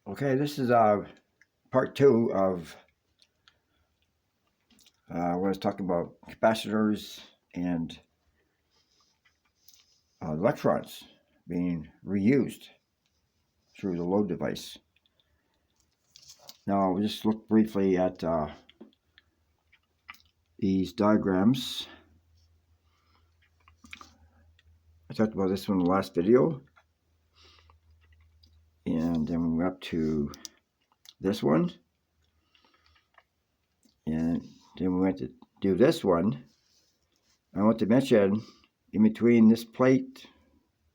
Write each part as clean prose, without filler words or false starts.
Okay, this is part two of what I was talking about capacitors and electrons being reused through the load device. Now, we'll just look briefly at these diagrams. I talked about this one in the last video, and then we went up to this one, and then we went to do this one. I want to mention, in between this plate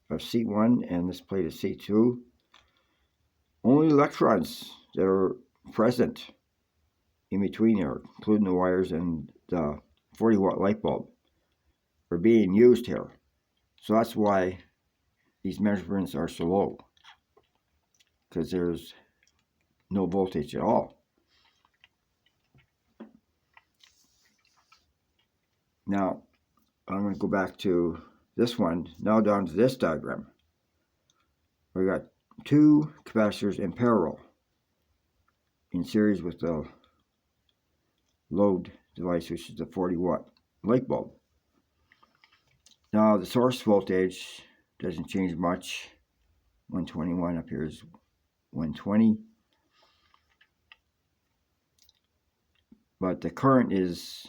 of C1 and this plate of C2, only electrons that are present in between here, including the wires and the 40-watt light bulb, are being used here. So that's why these measurements are so low, because there's no voltage at all. Now, I'm going to go back to this one, now down to this diagram. We got two capacitors in parallel in series with the load device, which is the 40-watt light bulb. Now, the source voltage doesn't change much. 121 up here is 120. But the current is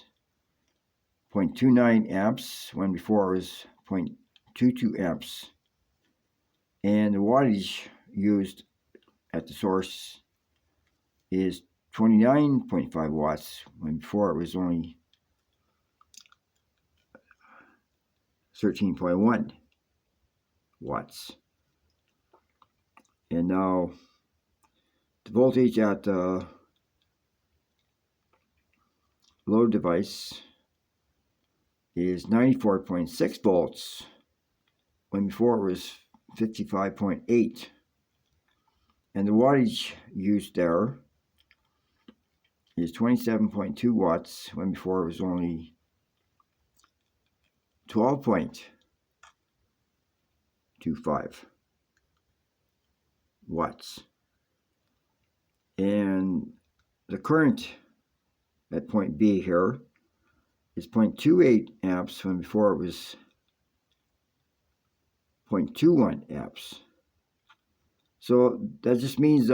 0.29 amps, when before it was 0.22 amps. And the wattage used at the source is 29.5 watts, when before it was only 13.1 watts. And now the voltage at the load device is 94.6 volts, when before it was 55.8. And the wattage used there is 27.2 watts, when before it was only 12.25 watts. And the current at point B here is 0.28 amps, when before it was 0.21 amps. So that just means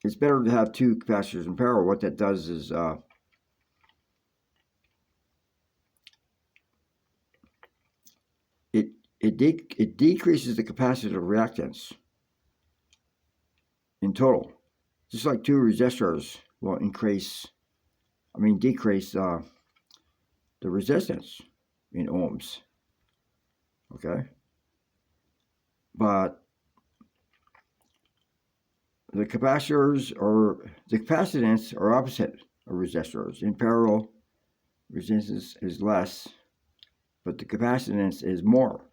it's better to have two capacitors in parallel. What that does is it decreases the capacitive reactance in total. Just like two resistors will decrease the resistance in ohms. Okay? But the capacitors or the capacitance are opposite of resistors. In parallel, resistance is less, but the capacitance is more.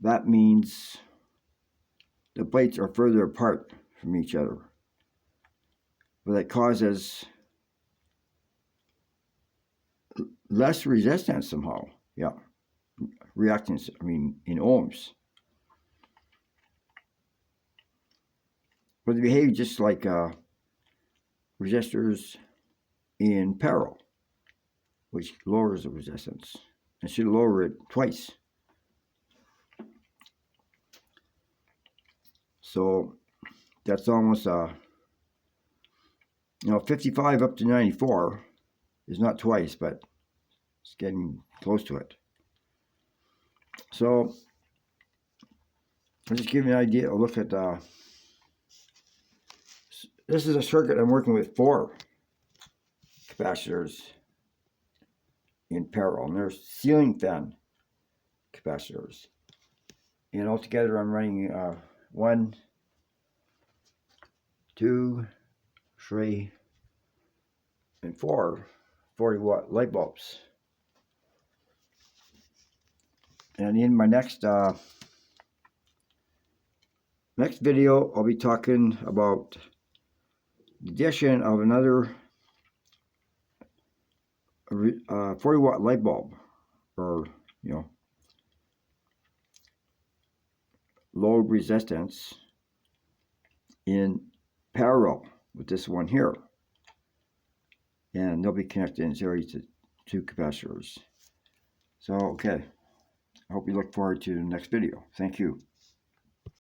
That means the plates are further apart from each other. But that causes less resistance somehow. Yeah. Reactance, in ohms. But they behave just like resistors in parallel, which lowers the resistance. And should lower it twice. So that's almost 55 up to 94 is not twice, but it's getting close to it. So I'll just give you an idea. A look at this is a circuit I'm working with 4 capacitors in parallel, and they're ceiling fan capacitors. And altogether I'm running 1, 2, 3, and 4 40-watt light bulbs. And in my next video, I'll be talking about the addition of another 40-watt light bulb, or load resistance in parallel with this one here. And they'll be connected in series to two capacitors. So, okay. I hope you look forward to the next video. Thank you.